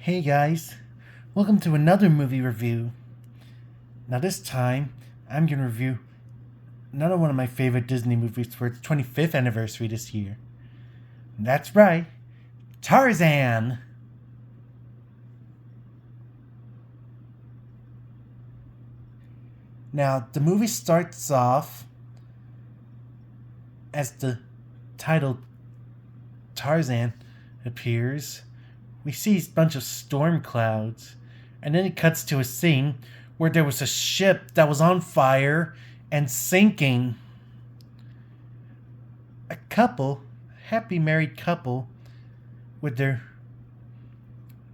Hey guys, welcome to another movie review. Now this time, I'm going to review another one of my favorite Disney movies for its 25th anniversary this year. And that's right, Tarzan! Now, the movie starts off as the title Tarzan appears. We see a bunch of storm clouds, and then it cuts to a scene where there was a ship that was on fire and sinking. A couple, happy married couple, with their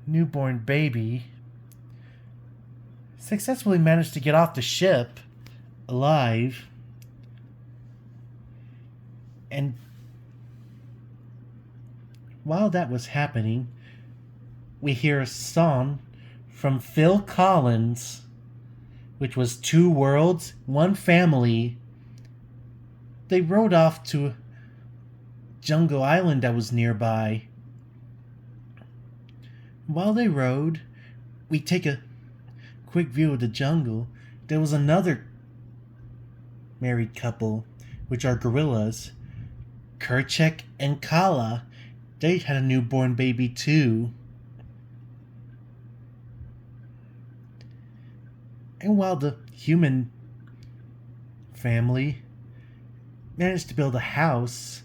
newborn baby, successfully managed to get off the ship alive. And while that was happening, we hear a song from Phil Collins, which was Two Worlds, One Family. They rode off to a jungle island that was nearby. While they rode, we take a quick view of the jungle. There was another married couple, which are gorillas, Kerchak and Kala. They had a newborn baby too. And while the human family managed to build a house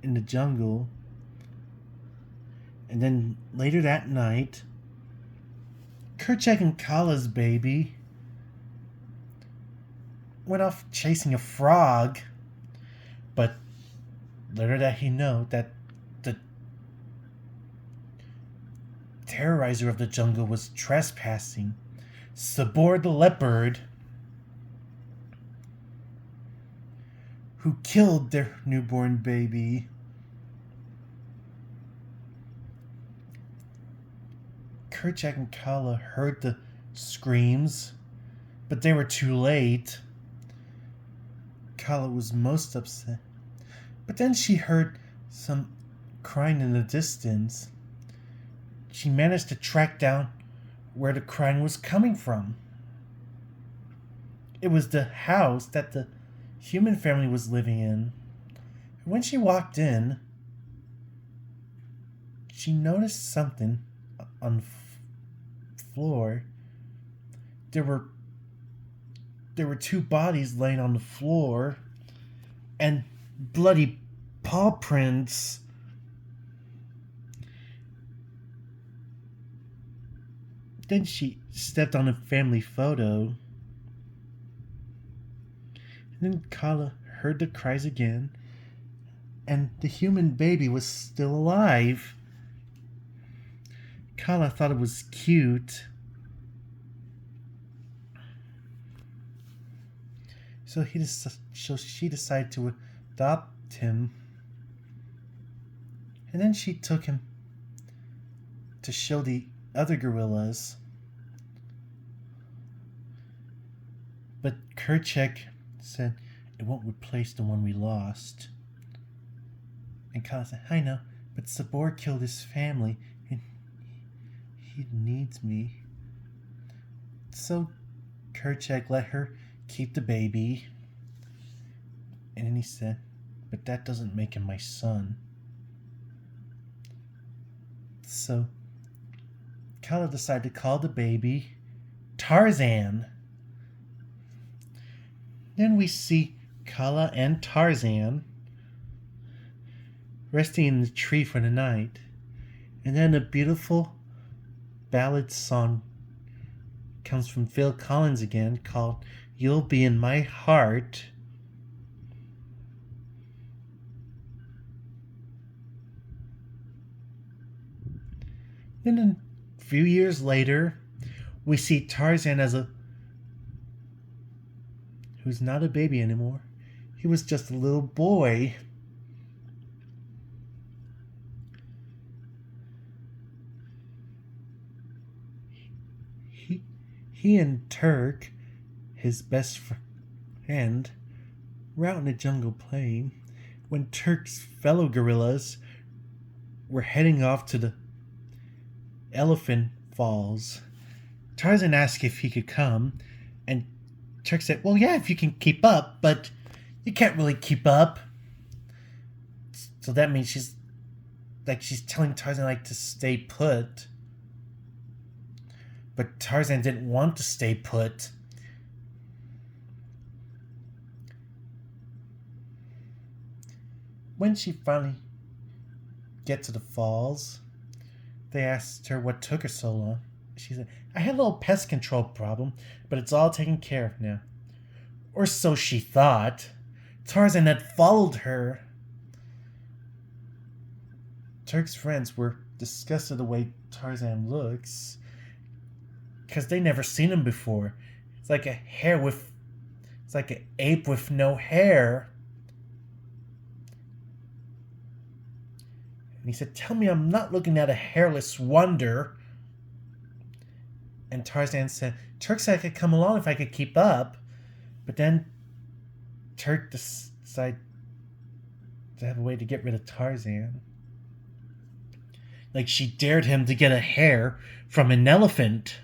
in the jungle, and then later that night, Kerchak and Kala's baby went off chasing a frog, but little did he know that the terrorizer of the jungle was trespassing. Sabor the leopard, who killed their newborn baby. Kerchak and Kala heard the screams, but they were too late. Kala was most upset, but then she heard some crying in the distance. She managed to track down where the crying was coming from. It was the house that the human family was living in. When she walked in, she noticed something on the floor. There were two bodies laying on the floor and bloody paw prints. Then she stepped on a family photo. And then Kala heard the cries again, and the human baby was still alive. Kala thought it was cute, so she decided to adopt him. And then she took him to show the other gorillas. But Kerchak said it won't replace the one we lost. And Kala said, I know, but Sabor killed his family and he needs me. So Kerchak let her keep the baby. And then he said, but that doesn't make him my son. So Kala decided to call the baby Tarzan. Then we see Kala and Tarzan resting in the tree for the night. And then a beautiful ballad song comes from Phil Collins again, called You'll Be in My Heart. Then a few years later, we see Tarzan who's not a baby anymore. He was just a little boy. He and Turk, his best friend, were out in the jungle playing when Turk's fellow gorillas were heading off to the elephant falls. Tarzan asked if he could come, and Turk said, well, yeah, if you can keep up, but you can't really keep up. So that means she's telling Tarzan to stay put. But Tarzan didn't want to stay put. When she finally gets to the falls, they asked her what took her so long. She said, I had a little pest control problem, but it's all taken care of now. Or so she thought. Tarzan had followed her. Turk's friends were disgusted at the way Tarzan looks, because they never seen him before. It's like an ape with no hair. And he said, tell me I'm not looking at a hairless wonder. And Tarzan said, Turk said I could come along if I could keep up. But then Turk decided to have a way to get rid of Tarzan. She dared him to get a hair from an elephant.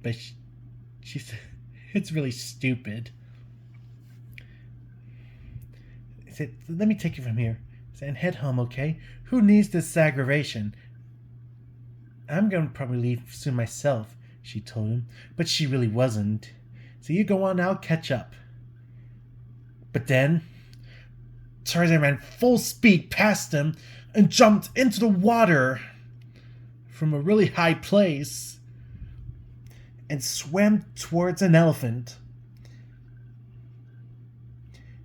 But she said, it's really stupid. He said, let me take you from here. He said, and head home, okay? Who needs this aggravation? I'm going to probably leave soon myself, she told him. But she really wasn't. So you go on, I'll catch up. But then Tarzan ran full speed past him and jumped into the water from a really high place and swam towards an elephant.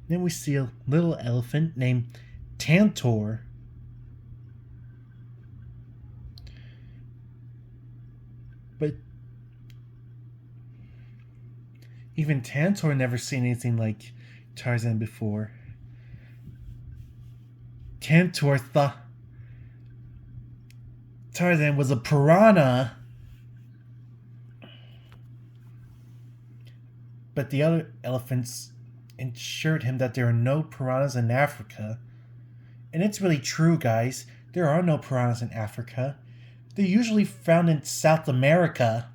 Then we see a little elephant named Tantor. But even Tantor never seen anything like Tarzan before. Tantor thought Tarzan was a piranha. But the other elephants assured him that there are no piranhas in Africa. And it's really true, guys. There are no piranhas in Africa. They're usually found in South America.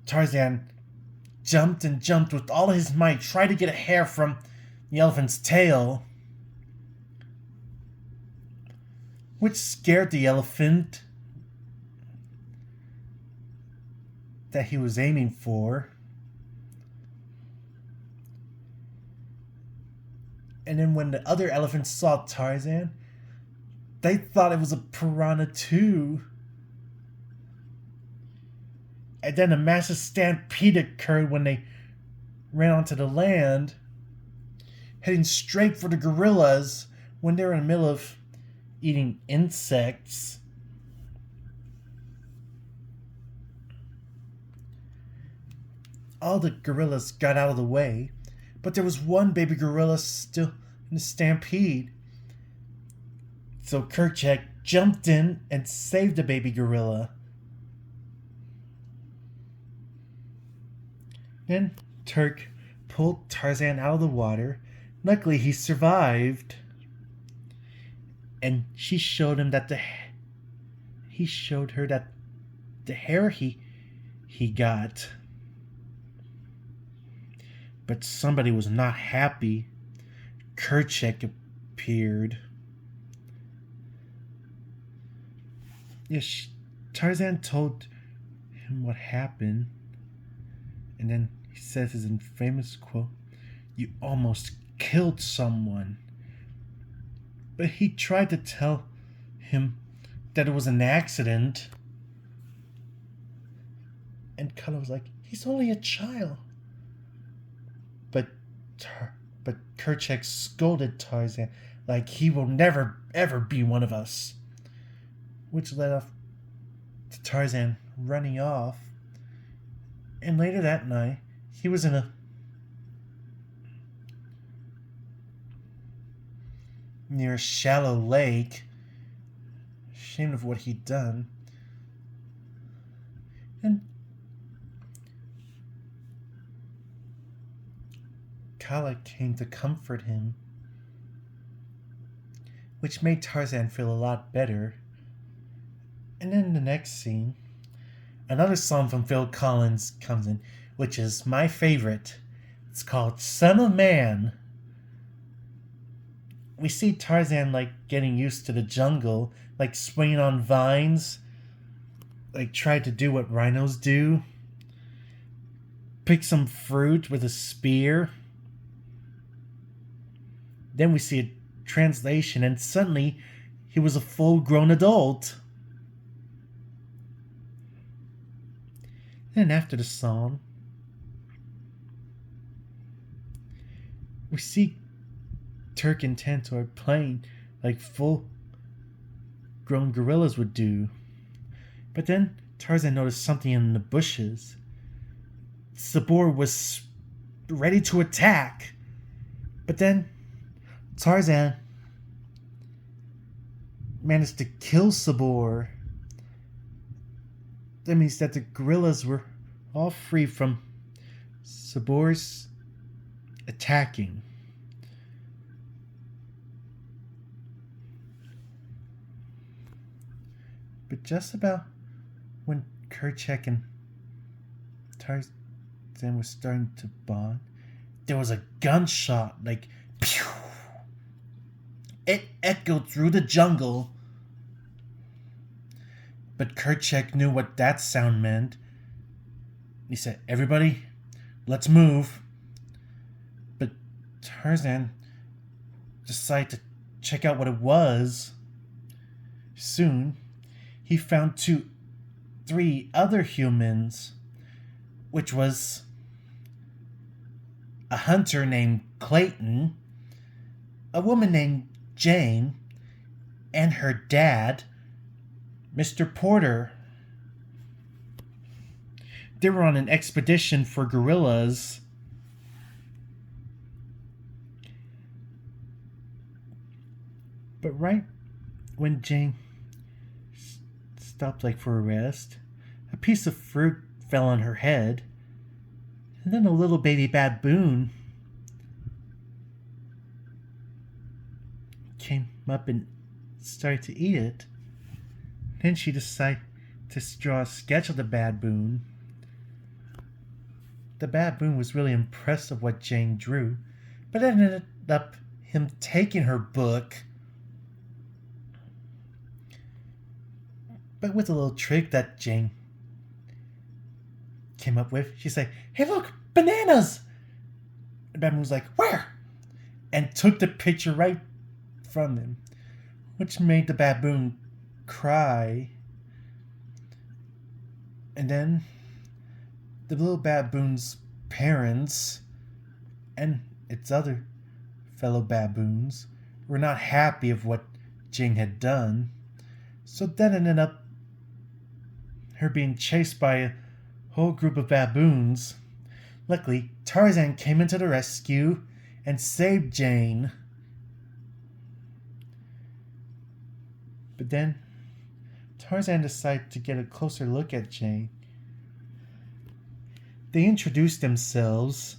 Tarzan jumped and jumped with all his might, tried to get a hair from the elephant's tail, which scared the elephant that he was aiming for. And then when the other elephants saw Tarzan, they thought it was a piranha too. And then a massive stampede occurred when they ran onto the land, heading straight for the gorillas when they were in the middle of eating insects. All the gorillas got out of the way, but there was one baby gorilla still in the stampede. So Kerchak jumped in and saved the baby gorilla. Then Turk pulled Tarzan out of the water. Luckily, he survived. And she showed him that he showed her that the hair he got. But somebody was not happy. Kerchak appeared. Yes, Tarzan told him what happened. And then he says his infamous quote, "You almost killed someone." But he tried to tell him that it was an accident. And Kala was like, he's only a child. But Kerchak scolded Tarzan like he will never ever be one of us. Which led off to Tarzan running off. And later that night, he was near a shallow lake, ashamed of what he'd done. And Kala came to comfort him. which made Tarzan feel a lot better. And then the next scene, another song from Phil Collins comes in, which is my favorite. It's called Son of Man. We see Tarzan getting used to the jungle, swinging on vines, tried to do what rhinos do. Pick some fruit with a spear. Then we see a translation, and suddenly he was a full-grown adult. And after the song, we see Turk and Tantor playing like full-grown gorillas would do. But then Tarzan noticed something in the bushes. Sabor was ready to attack. But then Tarzan managed to kill Sabor. That means that the gorillas were all free from Sabor's attacking. But just about when Kerchak and Tarzan were starting to bond, there was a gunshot, pew! It echoed through the jungle. But Kerchak knew what that sound meant. He said, "Everybody, let's move." But Tarzan decided to check out what it was. Soon, he found 3 other humans, which was a hunter named Clayton, a woman named Jane, and her dad, Mr. Porter. They were on an expedition for gorillas. But right when Jane stopped for a rest, a piece of fruit fell on her head, and then a little baby baboon came up and started to eat it. Then she decided to draw a sketch of the baboon. The baboon was really impressed with what Jane drew, but it ended up him taking her book. But with a little trick that Jane came up with, she said, "Hey, look, bananas!" The baboon was like, "Where?" And took the picture right from him, which made the baboon cry. And then the little baboon's parents and its other fellow baboons were not happy of what Jane had done. So that ended up her being chased by a whole group of baboons. Luckily, Tarzan came into the rescue and saved Jane. But then Tarzan decided to get a closer look at Jane. They introduced themselves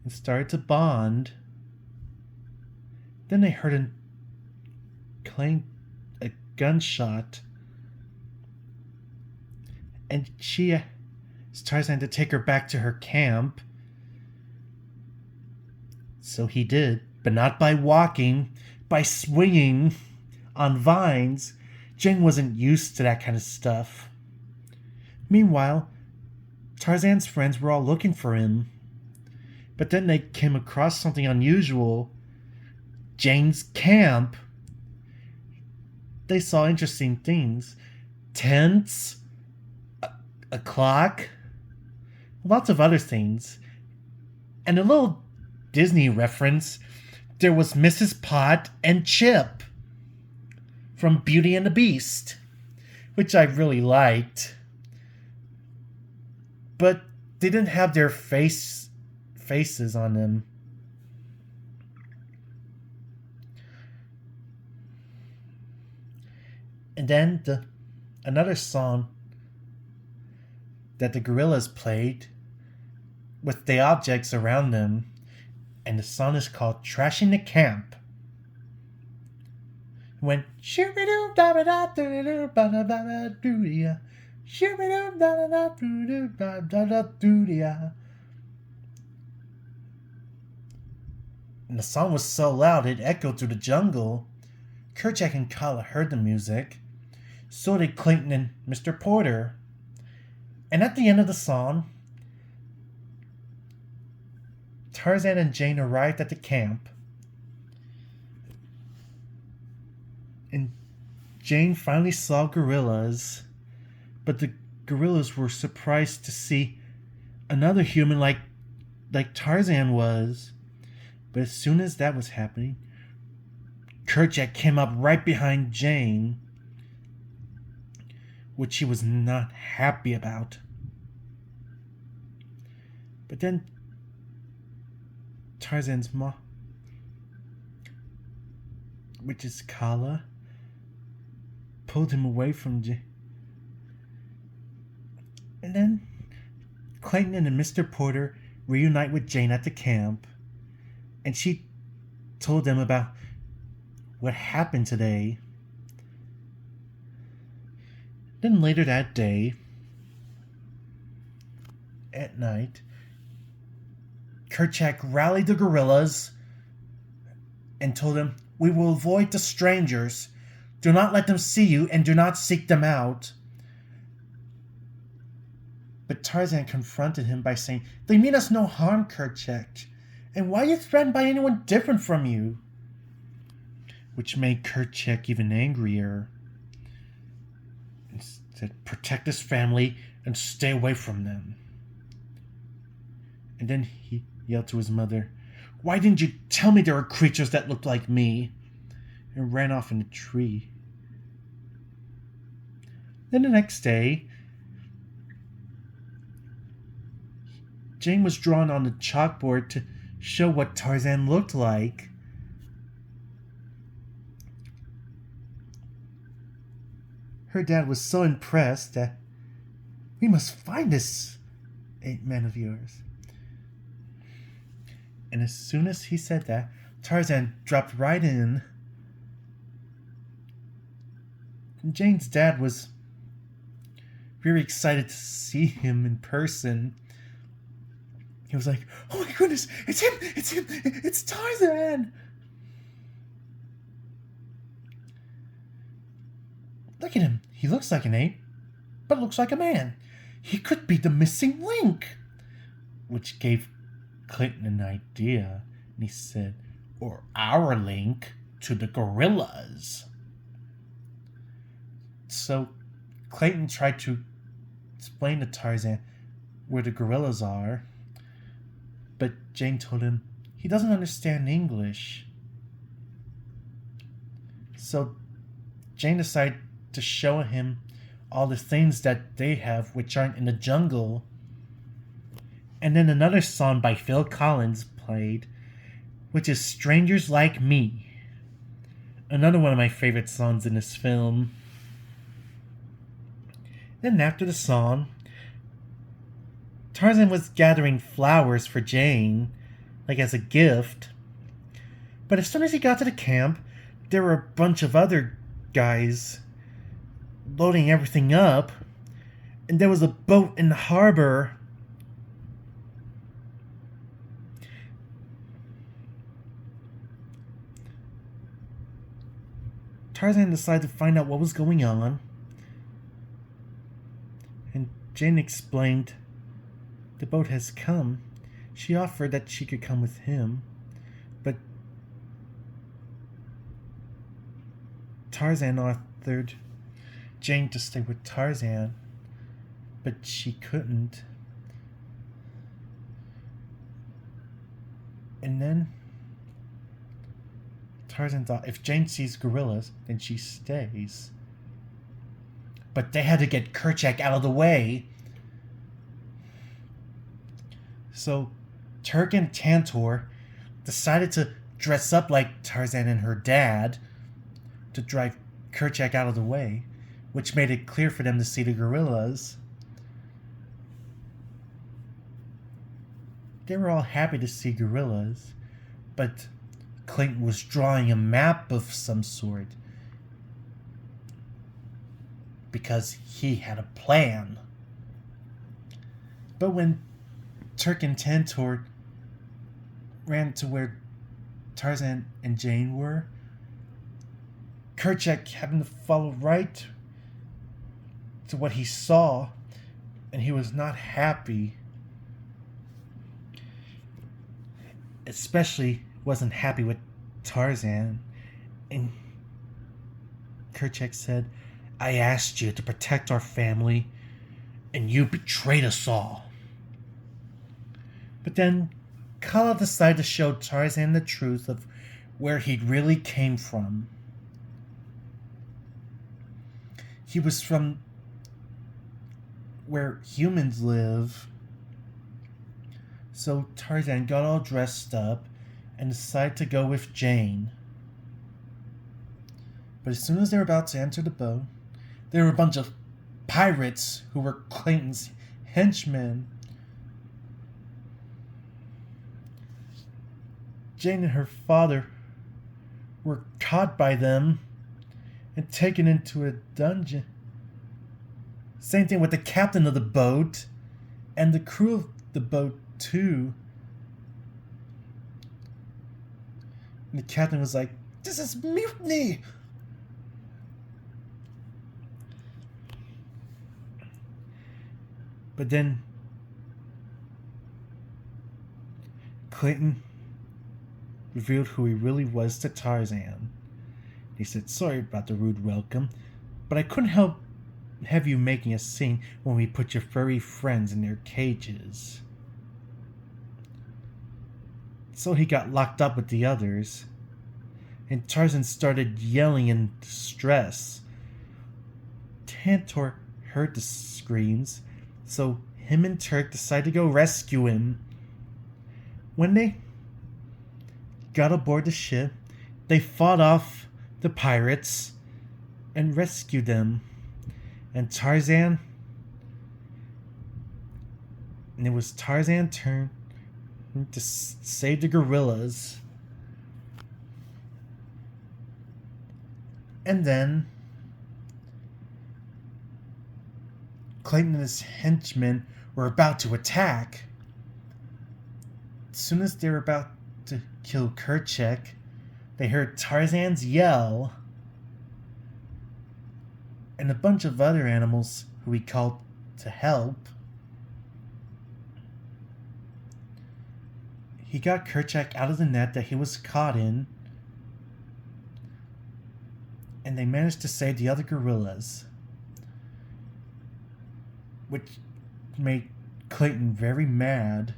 and started to bond. Then they heard a gunshot, and she asked Tarzan to take her back to her camp. So he did, but not by walking, by swinging on vines. Jane wasn't used to that kind of stuff. Meanwhile, Tarzan's friends were all looking for him. But then they came across something unusual. Jane's camp. They saw interesting things. Tents, a clock, lots of other things. And a little Disney reference, there was Mrs. Pot and Chip from Beauty and the Beast, which I really liked. But they didn't have their faces on them. And then another song that the gorillas played with the objects around them, and the song is called "Trashing the Camp." Went shoo-be-doo da ba da doo doo ba da ba da doo ya, shoo-be-doo da da da doo doo da da da doo ya. And the song was so loud it echoed through the jungle. Kerchak and Kala heard the music. So did Clayton and Mr. Porter. And at the end of the song, Tarzan and Jane arrived at the camp. And Jane finally saw gorillas. But the gorillas were surprised to see another human like Tarzan was. But as soon as that was happening, Kerchak came up right behind Jane, which she was not happy about. But then Tarzan's mom, which is Kala, pulled him away from Jane. And then Clayton and Mr. Porter reunite with Jane at the camp, and she told them about what happened today. Then later that day, at night, Kerchak rallied the gorillas and told them, "We will avoid the strangers. Do not let them see you and do not seek them out." But Tarzan confronted him by saying, "They mean us no harm, Kerchak. And why are you threatened by anyone different from you?" Which made Kerchak even angrier. And said, "Protect his family and stay away from them." And then he yelled to his mother, "Why didn't you tell me there were creatures that looked like me?" And ran off in a tree. Then the next day, Jane was drawn on the chalkboard to show what Tarzan looked like. Her dad was so impressed that, "We must find this ape-man of yours." And as soon as he said that, Tarzan dropped right in. And Jane's dad was very excited to see him in person. He was like, "Oh my goodness, it's him, it's Tarzan." "Look at him, he looks like an ape, but looks like a man. He could be the missing link." Which gave Clayton an idea, and he said, "Or our link to the gorillas." So Clayton tried to explain to Tarzan where the gorillas are, but Jane told him he doesn't understand English. So Jane decided to show him all the things that they have which aren't in the jungle. And then another song by Phil Collins played, which is "Strangers Like Me." Another one of my favorite songs in this film. Then after the song, Tarzan was gathering flowers for Jane, like as a gift. But as soon as he got to the camp, there were a bunch of other guys loading everything up, and there was a boat in the harbor. Tarzan decided to find out what was going on, and Jane explained, "The boat has come." She offered that she could come with him, but Tarzan offered Jane to stay with Tarzan, but she couldn't. And then Tarzan thought, if Jane sees gorillas, then she stays. But they had to get Kerchak out of the way. So Turk and Tantor decided to dress up like Tarzan and her dad to drive Kerchak out of the way, which made it clear for them to see the gorillas. They were all happy to see gorillas, but Clayton was drawing a map of some sort, because he had a plan. But when Turk and Tantor ran to where Tarzan and Jane were, Kerchak happened to follow right to what he saw, and he was not happy. Especially wasn't happy with Tarzan. And Kerchak said, "I asked you to protect our family, and you betrayed us all." But then Kala decided to show Tarzan the truth of where he really came from. He was from where humans live. So Tarzan got all dressed up and decided to go with Jane. But as soon as they were about to enter the boat, there were a bunch of pirates who were Clayton's henchmen. Jane and her father were caught by them and taken into a dungeon. Same thing with the captain of the boat and the crew of the boat too. And the captain was like, "This is mutiny!" But then Clayton revealed who he really was to Tarzan. He said, "Sorry about the rude welcome, but I couldn't help have you making a scene when we put your furry friends in their cages." So he got locked up with the others, and Tarzan started yelling in distress. Tantor heard the screams, so him and Turk decided to go rescue him. When they got aboard the ship, they fought off the pirates and rescued them. And it was Tarzan's turn to save the gorillas. And then Clayton and his henchmen were about to attack. As soon as they were about to kill Kerchak, they heard Tarzan's yell, and a bunch of other animals who he called to help. He got Kerchak out of the net that he was caught in, and they managed to save the other gorillas, which made Clayton very mad.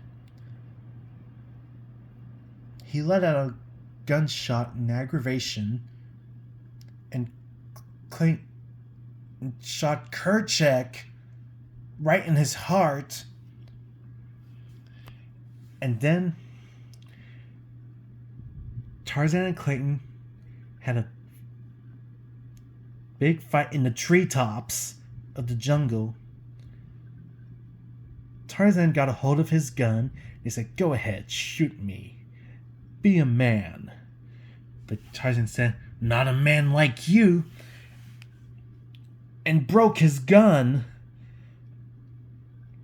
He let out a gunshot in aggravation, and Clayton shot Kerchak right in his heart. And then Tarzan and Clayton had a big fight in the treetops of the jungle. Tarzan got a hold of his gun. He said, "Go ahead, shoot me. Be a man." But Tarzan said, "Not a man like you," and broke his gun.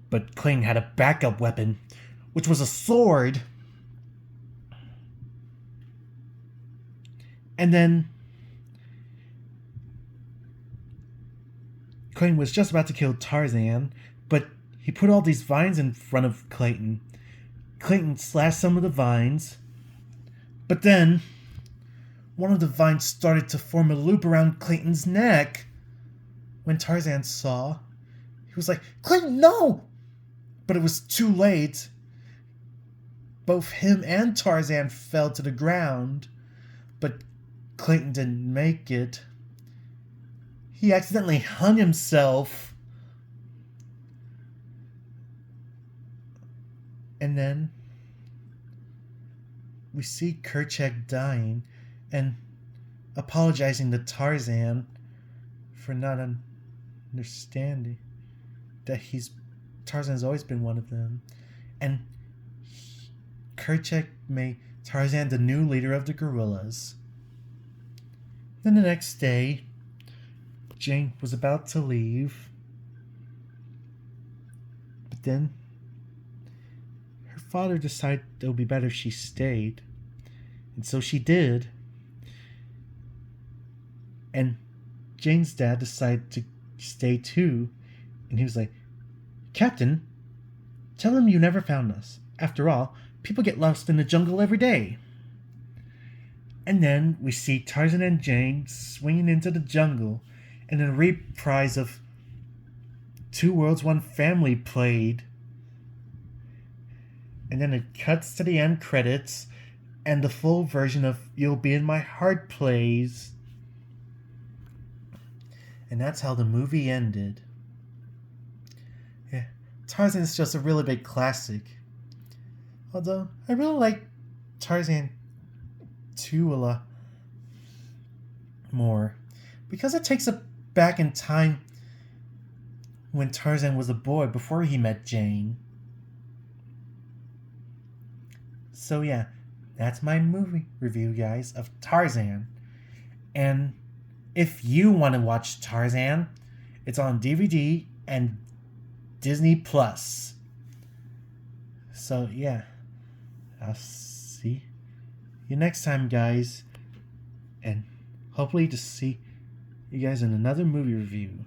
But Clayton had a backup weapon, which was a sword. And then Clayton was just about to kill Tarzan, but he put all these vines in front of Clayton. Clayton slashed some of the vines, but then one of the vines started to form a loop around Clayton's neck. When Tarzan saw, he was like, "Clayton, no!" But it was too late. Both him and Tarzan fell to the ground, but Clayton didn't make it. He accidentally hung himself. And then we see Kerchak dying and apologizing to Tarzan for not understanding that Tarzan's always been one of them. And Kerchak made Tarzan the new leader of the gorillas. Then the next day, Jane was about to leave, but then her father decided it would be better if she stayed. And so she did. And Jane's dad decided to stay too. And he was like, Captain, tell him you never found us. After all, people get lost in the jungle every day. And then we see Tarzan and Jane swinging into the jungle, and a reprise of Two Worlds, One Family played. And then it cuts to the end credits, and the full version of You'll Be in My Heart plays. And that's how the movie ended. Yeah, Tarzan is just a really big classic. Although, I really like Tarzan 2 a lot more, because it takes us back in time when Tarzan was a boy before he met Jane. So yeah, that's my movie review, guys, of Tarzan. And if you want to watch Tarzan, it's on DVD and Disney Plus. So yeah, I'll see you next time, guys, and hopefully to see you guys in another movie review.